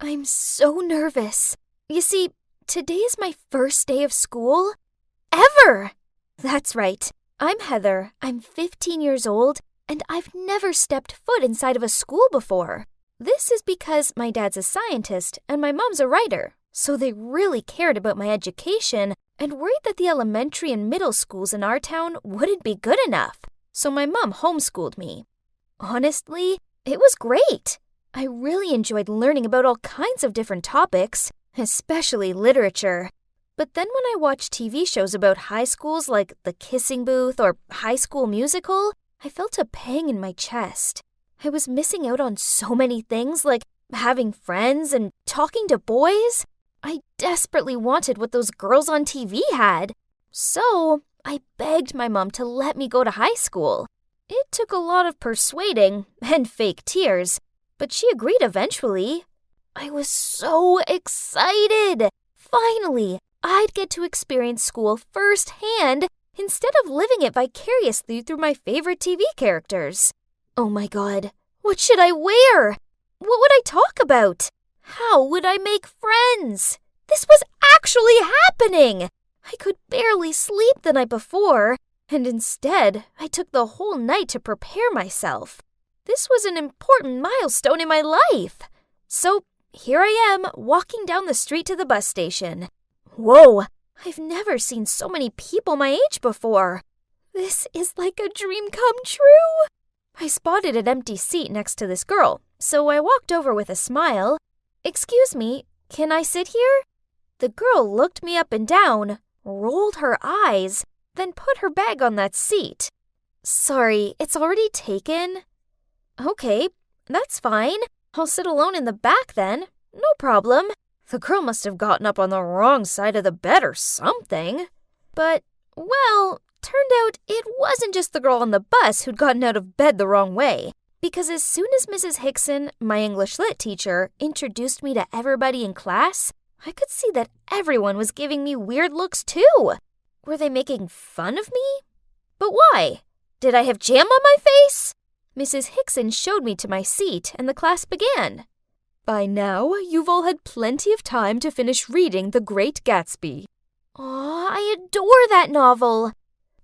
I'm so nervous. You see, today is my first day of school ever. That's right. I'm Heather. I'm 15 years old, and I've never stepped foot inside of a school before. This is because my dad's a scientist and my mom's a writer, so they really cared about my education and worried that the elementary and middle schools in our town wouldn't be good enough. So my mom homeschooled me. Honestly, it was great. I really enjoyed learning about all kinds of different topics, especially literature. But then when I watched TV shows about high schools like The Kissing Booth or High School Musical, I felt a pang in my chest. I was missing out on so many things like having friends and talking to boys. I desperately wanted what those girls on TV had. So I begged my mom to let me go to high school. It took a lot of persuading and fake tears, but she agreed eventually. I was so excited! Finally, I'd get to experience school firsthand instead of living it vicariously through my favorite TV characters. Oh my god, what should I wear? What would I talk about? How would I make friends? This was actually happening! I could barely sleep the night before, and instead, I took the whole night to prepare myself. This was an important milestone in my life. So here I am, walking down the street to the bus station. Whoa, I've never seen so many people my age before. This is like a dream come true. I spotted an empty seat next to this girl, so I walked over with a smile. Excuse me, can I sit here? The girl looked me up and down, rolled her eyes, then put her bag on that seat. Sorry, it's already taken. Okay, that's fine. I'll sit alone in the back then. No problem. The girl must have gotten up on the wrong side of the bed or something. But, well, turned out it wasn't just the girl on the bus who'd gotten out of bed the wrong way. Because as soon as Mrs. Hickson, my English lit teacher, introduced me to everybody in class, I could see that everyone was giving me weird looks too. Were they making fun of me? But why? Did I have jam on my face? Mrs. Hickson showed me to my seat, and the class began. By now, you've all had plenty of time to finish reading The Great Gatsby. Aw, I adore that novel.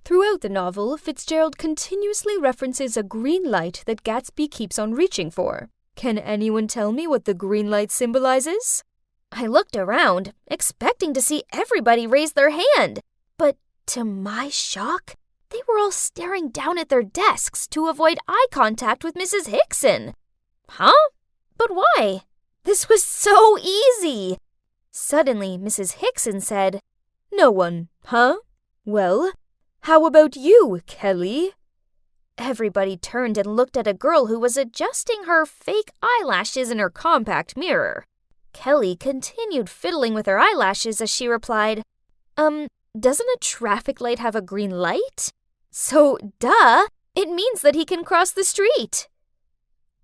Throughout the novel, Fitzgerald continuously references a green light that Gatsby keeps on reaching for. Can anyone tell me what the green light symbolizes? I looked around, expecting to see everybody raise their hand. But to my shock, they were all staring down at their desks to avoid eye contact with Mrs. Hickson. Huh? But why? This was so easy. Suddenly, Mrs. Hickson said, No one, huh? Well, how about you, Kelly? Everybody turned and looked at a girl who was adjusting her fake eyelashes in her compact mirror. Kelly continued fiddling with her eyelashes as she replied, doesn't a traffic light have a green light? So, duh, it means that he can cross the street.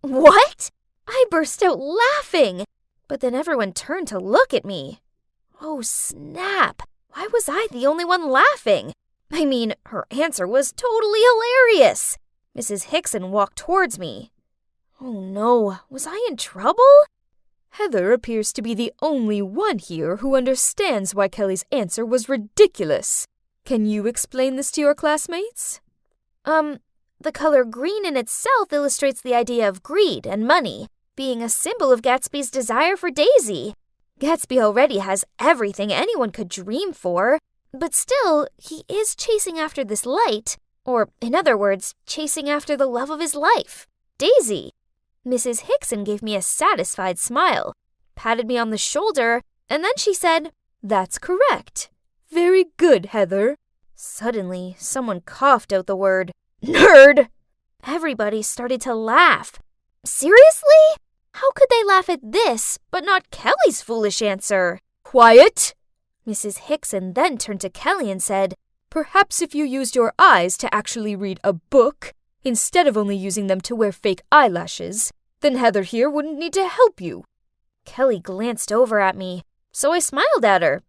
What? I burst out laughing, but then everyone turned to look at me. Oh, snap. Why was I the only one laughing? I mean, her answer was totally hilarious. Mrs. Hickson walked towards me. Oh no, was I in trouble? Heather appears to be the only one here who understands why Kelly's answer was ridiculous. Can you explain this to your classmates? The color green in itself illustrates the idea of greed and money, being a symbol of Gatsby's desire for Daisy. Gatsby already has everything anyone could dream for, but still, he is chasing after this light, or, in other words, chasing after the love of his life, Daisy. Mrs. Hickson gave me a satisfied smile, patted me on the shoulder, and then she said, That's correct. Very good, Heather. Suddenly, someone coughed out the word, Nerd! Everybody started to laugh. Seriously? How could they laugh at this, but not Kelly's foolish answer? Quiet! Mrs. Hickson then turned to Kelly and said, Perhaps if you used your eyes to actually read a book, instead of only using them to wear fake eyelashes, then Heather here wouldn't need to help you. Kelly glanced over at me, so I smiled at her.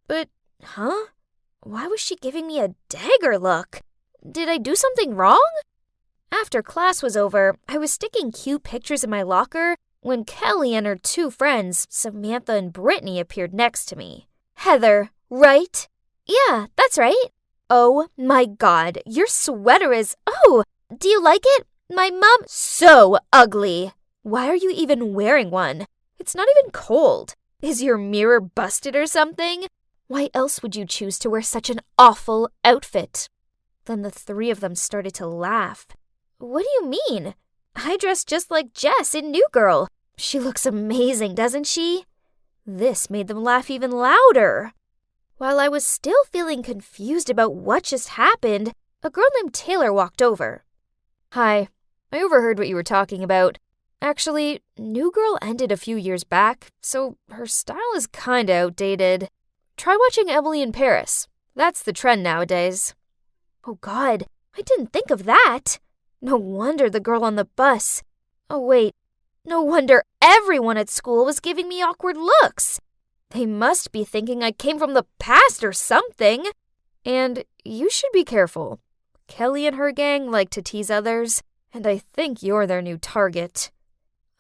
But, huh? Why was she giving me a dagger look? Did I do something wrong? After class was over, I was sticking cute pictures in my locker when Kelly and her two friends, Samantha and Brittany, appeared next to me. Heather, right? Yeah, that's right. Oh my God, your sweater is... Oh, do you like it? My mom... So ugly. Why are you even wearing one? It's not even cold. Is your mirror busted or something? Why else would you choose to wear such an awful outfit? Then the three of them started to laugh. What do you mean? I dress just like Jess in New Girl. She looks amazing, doesn't she? This made them laugh even louder. While I was still feeling confused about what just happened, a girl named Taylor walked over. Hi, I overheard what you were talking about. Actually, New Girl ended a few years back, so her style is kinda outdated. Try watching Emily in Paris. That's the trend nowadays. Oh God, I didn't think of that. No wonder the girl on the bus. Oh wait, no wonder everyone at school was giving me awkward looks. They must be thinking I came from the past or something. And you should be careful. Kelly and her gang like to tease others, and I think you're their new target.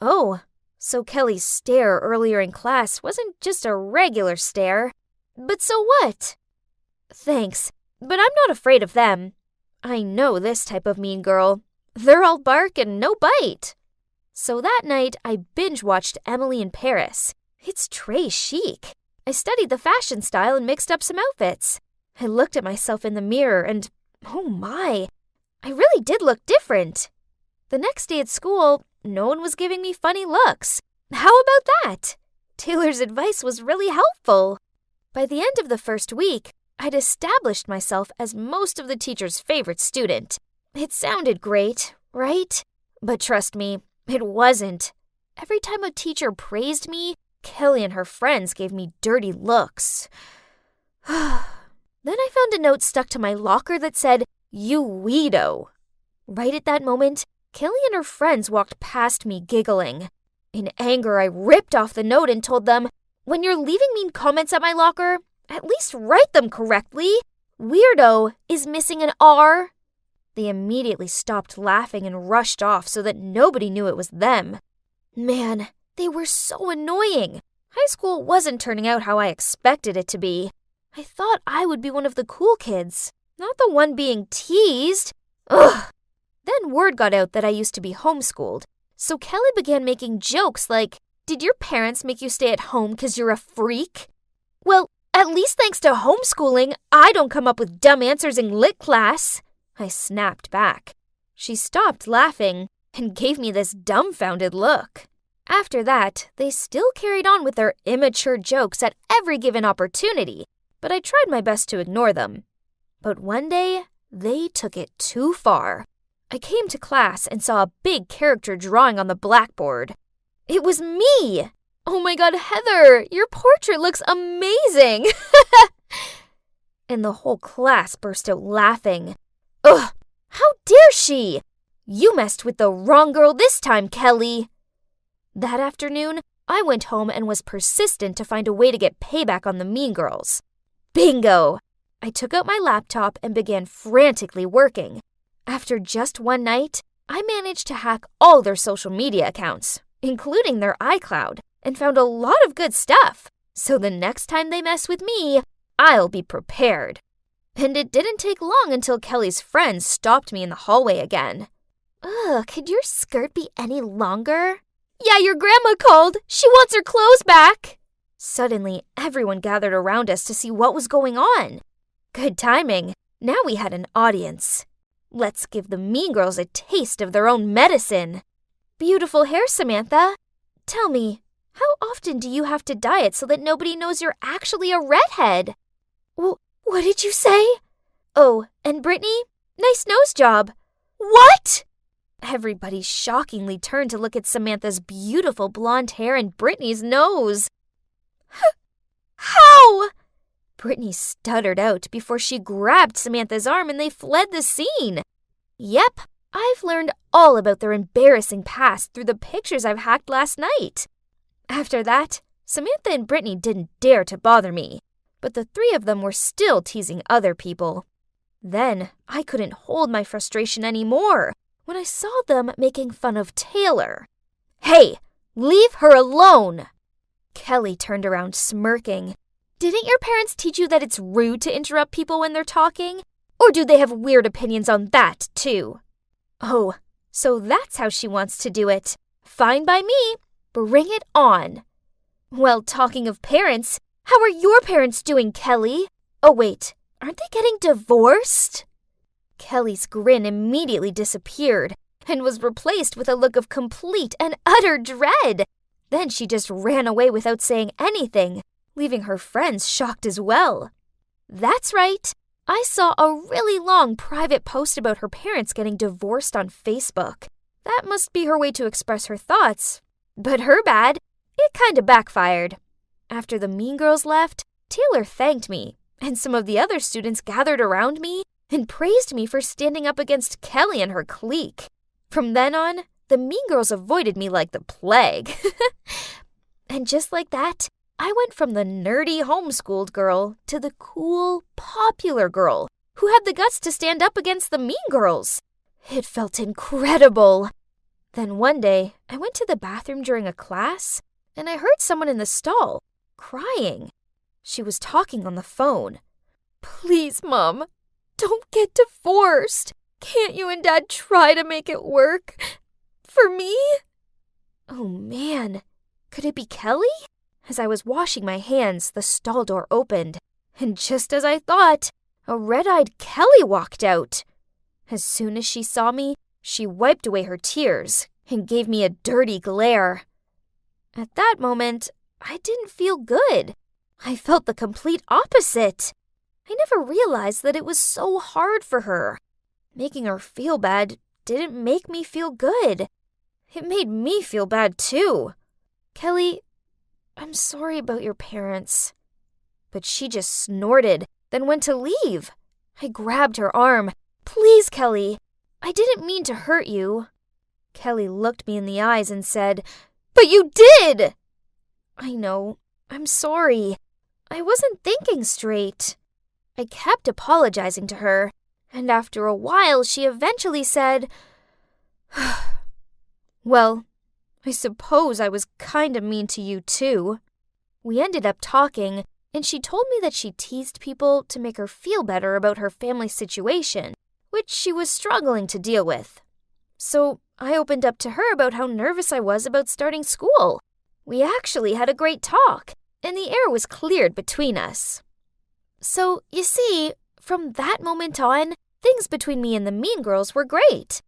Oh, so Kelly's stare earlier in class wasn't just a regular stare. But so what? Thanks, but I'm not afraid of them. I know this type of mean girl. They're all bark and no bite. So that night, I binge-watched Emily in Paris. It's très chic. I studied the fashion style and mixed up some outfits. I looked at myself in the mirror and, oh my, I really did look different. The next day at school, no one was giving me funny looks. How about that? Taylor's advice was really helpful. By the end of the first week, I'd established myself as most of the teacher's favorite student. It sounded great, right? But trust me, it wasn't. Every time a teacher praised me, Kelly and her friends gave me dirty looks. Then I found a note stuck to my locker that said, "You weirdo." Right at that moment, Kelly and her friends walked past me giggling. In anger, I ripped off the note and told them, "When you're leaving mean comments at my locker, at least write them correctly. Weirdo is missing an R." They immediately stopped laughing and rushed off so that nobody knew it was them. Man, they were so annoying. High school wasn't turning out how I expected it to be. I thought I would be one of the cool kids, not the one being teased. Ugh! Then word got out that I used to be homeschooled, so Kelly began making jokes like, "Did your parents make you stay at home because you're a freak?" Well, at least thanks to homeschooling, I don't come up with dumb answers in lit class. I snapped back. She stopped laughing and gave me this dumbfounded look. After that, they still carried on with their immature jokes at every given opportunity, but I tried my best to ignore them. But one day, they took it too far. I came to class and saw a big character drawing on the blackboard. It was me! Oh my God, Heather, your portrait looks amazing! And the whole class burst out laughing. Ugh! How dare she? You messed with the wrong girl this time, Kelly. That afternoon, I went home and was persistent to find a way to get payback on the mean girls. Bingo! I took out my laptop and began frantically working. After just one night, I managed to hack all their social media accounts, including their iCloud, and found a lot of good stuff. So the next time they mess with me, I'll be prepared. And it didn't take long until Kelly's friends stopped me in the hallway again. Ugh, could your skirt be any longer? Yeah, your grandma called. She wants her clothes back. Suddenly, everyone gathered around us to see what was going on. Good timing. Now we had an audience. Let's give the mean girls a taste of their own medicine. Beautiful hair, Samantha. Tell me, how often do you have to dye it so that nobody knows you're actually a redhead? What did you say? Oh, and Brittany, nice nose job. What? Everybody shockingly turned to look at Samantha's beautiful blonde hair and Brittany's nose. How? Brittany stuttered out before she grabbed Samantha's arm and they fled the scene. Yep, I've learned all about their embarrassing past through the pictures I've hacked last night. After that, Samantha and Brittany didn't dare to bother me, but the three of them were still teasing other people. Then I couldn't hold my frustration anymore when I saw them making fun of Taylor. Hey, Leave her alone! Kelly turned around smirking. Didn't your parents teach you that it's rude to interrupt people when they're talking? Or do they have weird opinions on that, too? Oh, so that's how she wants to do it. Fine by me. Bring it on. Well, talking of parents, how are your parents doing, Kelly? Oh, wait, aren't they getting divorced? Kelly's grin immediately disappeared and was replaced with a look of complete and utter dread. Then she just ran away without saying anything, leaving her friends shocked as well. That's right. I saw a really long private post about her parents getting divorced on Facebook. That must be her way to express her thoughts. But her bad. It kinda backfired. After the mean girls left, Taylor thanked me, and some of the other students gathered around me and praised me for standing up against Kelly and her clique. From then on, the mean girls avoided me like the plague. And just like that, I went from the nerdy homeschooled girl to the cool, popular girl who had the guts to stand up against the mean girls. It felt incredible. Then one day, I went to the bathroom during a class, and I heard someone in the stall crying. She was talking on the phone. Please, Mom, don't get divorced. Can't you and Dad try to make it work? For me? Oh, man. Could it be Kelly? As I was washing my hands, the stall door opened, and just as I thought, a red-eyed Kelly walked out. As soon as she saw me, she wiped away her tears and gave me a dirty glare. At that moment, I didn't feel good. I felt the complete opposite. I never realized that it was so hard for her. Making her feel bad didn't make me feel good. It made me feel bad, too. Kelly, I'm sorry about your parents. But she just snorted, then went to leave. I grabbed her arm. Please, Kelly, I didn't mean to hurt you. Kelly looked me in the eyes and said, But you did! I know. I'm sorry. I wasn't thinking straight. I kept apologizing to her, and after a while she eventually said, Well, I suppose I was kinda mean to you too. We ended up talking, and she told me that she teased people to make her feel better about her family situation, which she was struggling to deal with. So I opened up to her about how nervous I was about starting school. We actually had a great talk, and the air was cleared between us. So, you see, from that moment on, things between me and the mean girls were great.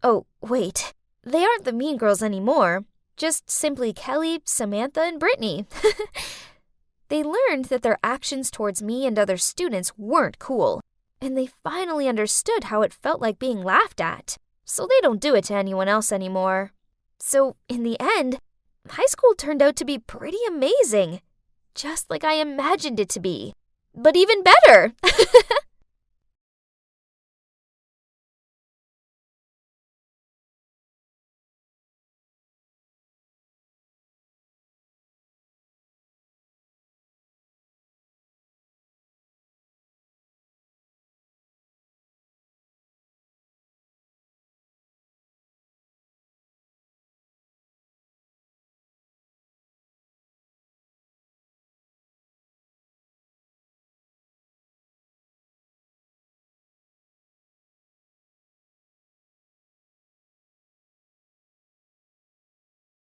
Oh, wait, they aren't the mean girls anymore, just simply Kelly, Samantha, and Brittany. They learned that their actions towards me and other students weren't cool, and they finally understood how it felt like being laughed at, so they don't do it to anyone else anymore. So, in the end, high school turned out to be pretty amazing, just like I imagined it to be, but even better.